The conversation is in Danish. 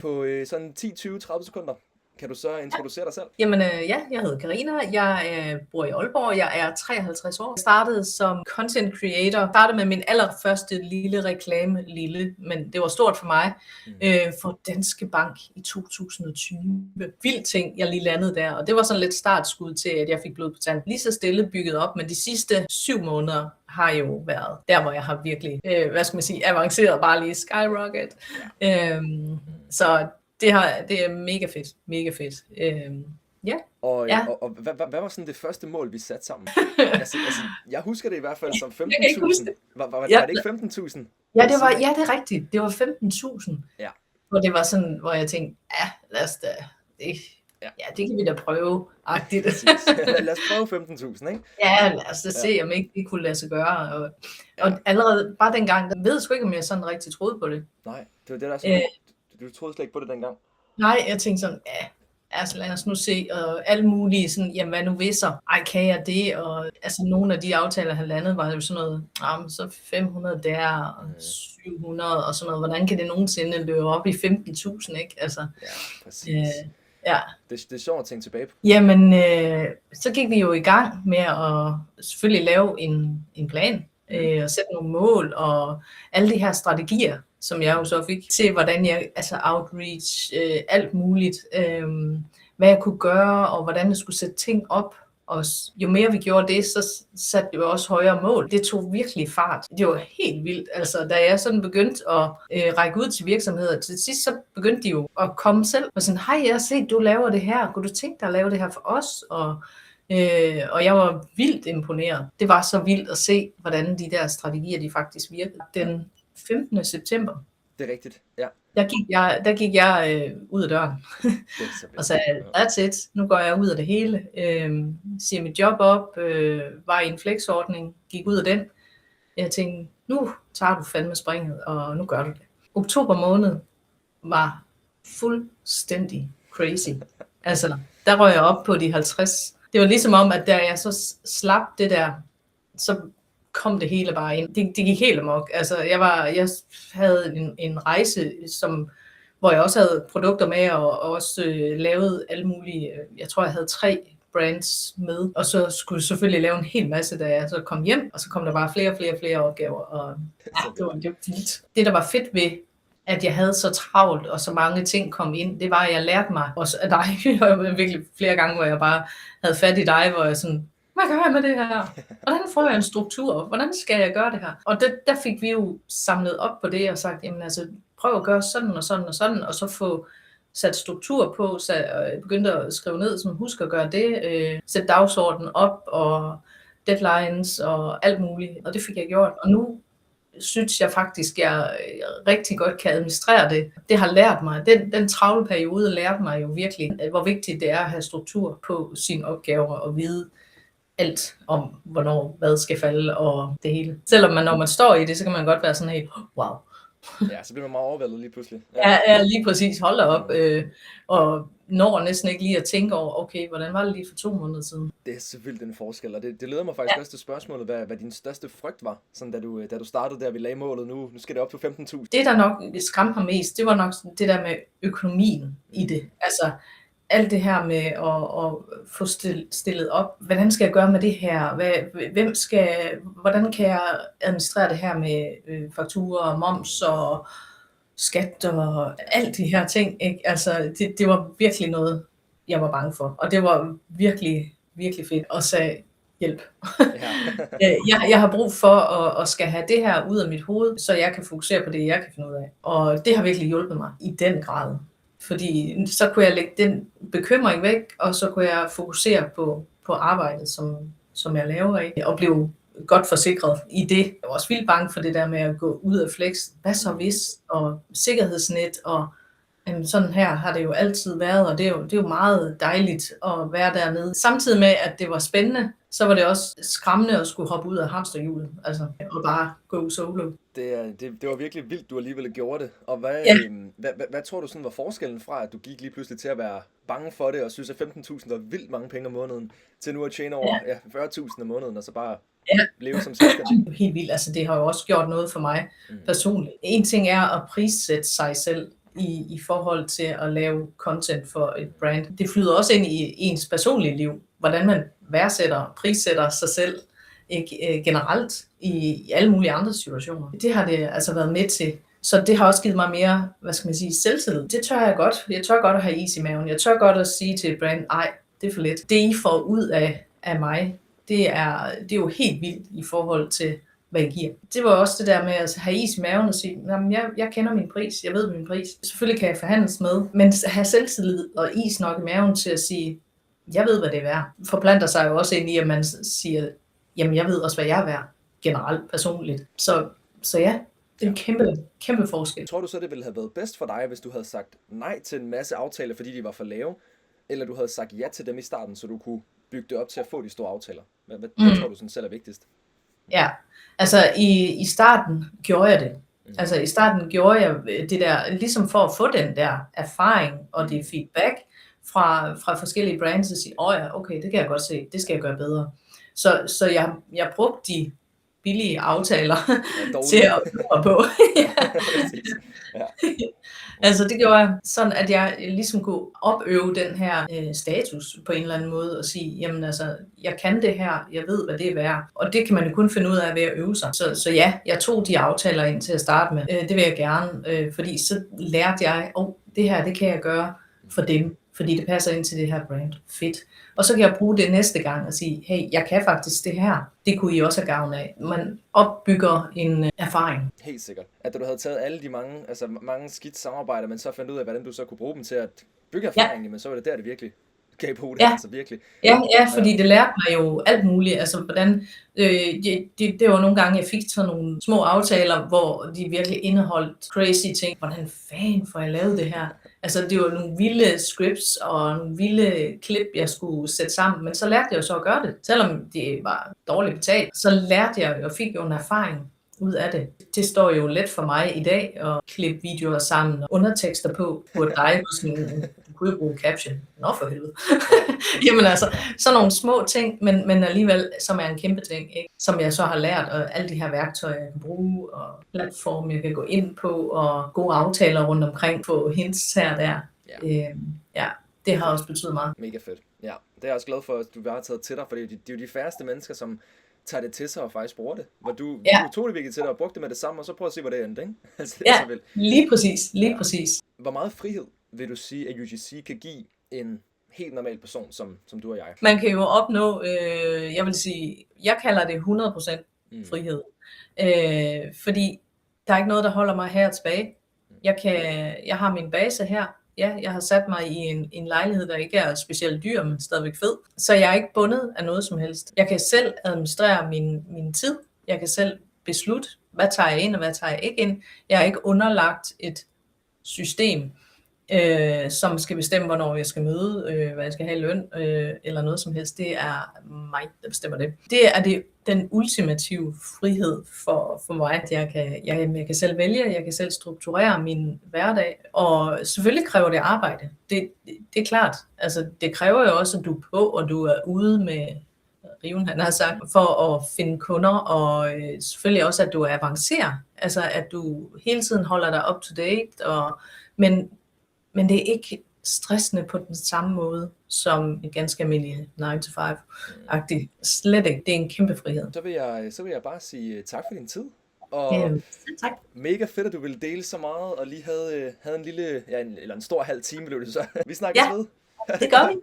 På sådan 10, 20, 30 sekunder, kan du så introducere dig selv? Jamen ja, jeg hedder Karina. Jeg bor i Aalborg. Jeg er 53 år. Jeg startede som content creator. Jeg startede med min allerførste lille reklame, men det var stort for mig, for Danske Bank i 2020. Vild ting, jeg lige landede der. Og det var sådan lidt startskud til, at jeg fik blod på tanden. Lige så stille bygget op, men de sidste 7 måneder har jo været der, hvor jeg har virkelig, avanceret bare lige skyrocket. Så det er mega fedt. Ja. Og hvad var sådan det første mål, vi satte sammen? altså, jeg husker det i hvert fald som 15.000. Var det ikke 15.000? Ja, det er rigtigt. Det var 15.000. Ja. Og det var sådan, hvor jeg tænkte, lad os da, det kan vi da prøve. Lad os prøve 15.000, ikke? Ja, lad os da se, om ikke det kunne lade sig gøre. Og allerede bare dengang, der ved jeg sgu ikke, om jeg sådan rigtig troede på det. Nej, det var det der sådan, du troede slet ikke på det dengang? Nej, jeg tænkte sådan, altså lad os nu se, og alle mulige sådan, jamen hvad nu vil så? Kan jeg det? Og altså nogle af de aftaler, han landede, var jo sådan noget, så 500 der, og 700 og sådan noget. Hvordan kan det nogensinde løbe op i 15.000, ikke? Altså, ja, præcis. Det er sjovt at tænke tilbage på. Jamen, så gik vi jo i gang med at selvfølgelig lave en plan, og sætte nogle mål, og alle de her strategier, som jeg jo så fik til, hvordan jeg, altså outreach, alt muligt, hvad jeg kunne gøre, og hvordan jeg skulle sætte ting op. Og jo mere vi gjorde det, så satte det jo også højere mål. Det tog virkelig fart. Det var helt vildt. Altså, da jeg sådan begyndte at række ud til virksomheder, til sidst så begyndte de jo at komme selv og sådan, hej, jeg har set, du laver det her. Kunne du tænke dig at lave det her for os? Og jeg var vildt imponeret. Det var så vildt at se, hvordan de der strategier, de faktisk virkede. Den 15. september. Det er rigtigt, ja. Der gik jeg ud af døren og sagde, that's it, nu går jeg ud af det hele, siger mit job op, var i en flexordning, gik ud af den. Jeg tænkte, nu tager du fandme springet, og nu gør du det. Oktober måned var fuldstændig crazy. Altså, der røg jeg op på de 50. Det var ligesom om, at da jeg så slap det der, så kom det hele bare ind. Det gik helt amok. Altså, jeg havde en rejse, hvor jeg også havde produkter med, og også lavet alle mulige, jeg tror, jeg havde 3 brands med, og så skulle jeg selvfølgelig lave en hel masse, da jeg så kom hjem, og så kom der bare flere opgaver, og det var vildt. Det, der var fedt ved, at jeg havde så travlt, og så mange ting kom ind, det var, at jeg lærte mig også af dig, virkelig flere gange, hvor jeg bare havde fat i dig, hvor jeg sådan, hvad gør jeg med det her? Hvordan får jeg en struktur? Hvordan skal jeg gøre det her? Og der fik vi jo samlet op på det og sagt, jamen altså, prøv at gøre sådan og sådan og sådan, og så få sat struktur på, så begyndte at skrive ned, som husk at gøre det, sætte dagsordenen op og deadlines og alt muligt, og det fik jeg gjort. Og nu synes jeg faktisk, jeg rigtig godt kan administrere det. Det har lært mig, den travle periode lærte mig jo virkelig, hvor vigtigt det er at have struktur på sine opgaver og vide alt om, hvornår hvad skal falde og det hele. Selvom når man står i det, så kan man godt være sådan helt, wow. Ja, så bliver man meget overvældet lige pludselig. Ja, lige præcis. Hold da op. Og når næsten ikke lige at tænke over, okay, hvordan var det lige for 2 måneder siden? Det er selvfølgelig en forskel, og det leder mig faktisk også til spørgsmålet, hvad din største frygt var, sådan da du startede der, vi lagde målet, nu skal det op på 15.000. Det, der nok skræmte mig mest, det var nok det der med økonomien i det. Altså, alt det her med at få stillet op, hvordan skal jeg gøre med det her, hvordan kan jeg administrere det her med fakturer, moms og skat og alt de her ting, ikke? Altså, det var virkelig noget, jeg var bange for, og det var virkelig, virkelig fedt at sige hjælp. Jeg har brug for at skal have det her ud af mit hoved, så jeg kan fokusere på det, jeg kan finde ud af, og det har virkelig hjulpet mig i den grad. Fordi så kunne jeg lægge den bekymring væk, og så kunne jeg fokusere på arbejdet, som jeg laver af, og blive godt forsikret i det. Jeg var også vildt bange for det der med at gå ud af flex. Hvad så hvis? Og sikkerhedsnet, og sådan her har det jo altid været, og det er jo meget dejligt at være dernede. Samtidig med, at det var spændende, så var det også skræmmende at skulle hoppe ud af hamsterhjulet, altså, og bare gå solo. Det var virkelig vildt, du alligevel gjorde det. Og hvad tror du sådan var forskellen fra, at du gik lige pludselig til at være bange for det, og synes, at 15.000 var vildt mange penge om måneden, til nu at tjene over 40.000 om måneden, og så bare leve som selvstændig? Helt vildt, altså det har jo også gjort noget for mig personligt. En ting er at prissætte sig selv i forhold til at lave content for et brand. Det flyder også ind i ens personlige liv, hvordan man værdsætter, prissætter sig selv generelt i alle mulige andre situationer. Det har det altså været med til. Så det har også givet mig mere, selvtillid. Det tør jeg godt. Jeg tør godt at have is i maven. Jeg tør godt at sige til et brand, ej, det er for lidt. Det I får ud af mig, det er jo helt vildt i forhold til, hvad jeg giver. Det var også det der med at have is i maven og sige, jeg kender min pris, jeg ved min pris. Selvfølgelig kan jeg forhandles med, men have selvtillid og is nok i maven til at sige, jeg ved, hvad det er værd. Forplanter sig jo også ind i, at man siger, jamen jeg ved også, hvad jeg er værd, generelt, personligt. Så ja, det er en kæmpe forskel. Tror du så, det ville have været bedst for dig, hvis du havde sagt nej til en masse aftaler, fordi de var for lave, eller du havde sagt ja til dem i starten, så du kunne bygge det op til at få de store aftaler? Hvad tror du sådan selv er vigtigst? Ja, altså i starten gjorde jeg det. Altså i starten gjorde jeg det der, ligesom for at få den der erfaring og det feedback fra forskellige brands, og sige, ja, okay, det kan jeg godt se, det skal jeg gøre bedre. Så jeg brugte de billige aftaler til at bygge på. Ja. Altså det gjorde jeg sådan, at jeg ligesom kunne opøve den her status på en eller anden måde og sige, jamen altså, jeg kan det her, jeg ved, hvad det er værd. Og det kan man jo kun finde ud af ved at øve sig. Så ja, jeg tog de aftaler ind til at starte med. Det vil jeg gerne, fordi så lærte jeg, det her, det kan jeg gøre for dem, fordi det passer ind til det her brand. Fedt. Og så kan jeg bruge det næste gang og sige, hey, jeg kan faktisk det her. Det kunne I også have gavn af. Man opbygger en erfaring. Helt sikkert. At du havde taget alle de mange skidt samarbejder, men så fandt ud af, hvordan du så kunne bruge dem til at bygge erfaring, men så var det der, det virkelig gav på det. Ja. Altså virkelig. Ja, fordi det lærte mig jo alt muligt. Altså hvordan, det var nogle gange, jeg fik sådan nogle små aftaler, hvor de virkelig indeholdt crazy ting. Hvordan fanden får jeg lavet det her? Altså det var nogle vilde scripts og nogle vilde klip, jeg skulle sætte sammen, men så lærte jeg jo så at gøre det. Selvom det var dårligt betalt, så lærte jeg og fik jo en erfaring ud af det. Det står jo let for mig i dag at klippe videoer sammen og undertekster på dig. Du kunne jo bruge caption. Nå for helvede. Jamen altså, sådan nogle små ting, men alligevel, som er en kæmpe ting, ikke? Som jeg så har lært, og alle de her værktøjer, jeg kan bruge, og platform, jeg kan gå ind på, og gode aftaler rundt omkring, få hints her og der. Ja, det har også betydet meget. Mega fedt. Ja, det er jeg også glad for, at du har taget til dig, for det er jo de færreste mennesker, som tager det til sig og faktisk bruger det. Hvor du tog det virkelig til dig og brugte det med det samme, og så prøv at se, hvor det endte, ikke? Altså, det er så vildt. Lige præcis. Hvor meget frihed vil du sige, at UGC kan give en helt normal person, som du og jeg? Man kan jo opnå, jeg vil sige, jeg kalder det 100% frihed. Fordi der er ikke noget, der holder mig her tilbage. Jeg har min base her. Ja, jeg har sat mig i en lejlighed, der ikke er specielt dyr, men stadigvæk fed. Så jeg er ikke bundet af noget som helst. Jeg kan selv administrere min tid. Jeg kan selv beslutte, hvad tager jeg ind, og hvad tager jeg ikke ind. Jeg er ikke underlagt et system, som skal bestemme, hvornår jeg skal møde, hvad jeg skal have i løn, eller noget som helst. Det er mig, der bestemmer det. Det er den ultimative frihed for mig, at jeg kan selv vælge, jeg kan selv strukturere min hverdag, og selvfølgelig kræver det arbejde. Det er klart. Altså, det kræver jo også, at du er på, og du er ude med riven, han har sagt, for at finde kunder, og selvfølgelig også, at du avancerer. Altså, at du hele tiden holder dig up to date, men det er ikke stressende på den samme måde, som en ganske almindelig 9-to-5-agtig. Slet ikke. Det er en kæmpe frihed. Så vil jeg bare sige tak for din tid. Og tak. Mega fedt, at du ville dele så meget, og lige havde en lille, eller en stor halv time, blev det så. Vi snakkes ved. Det gør vi.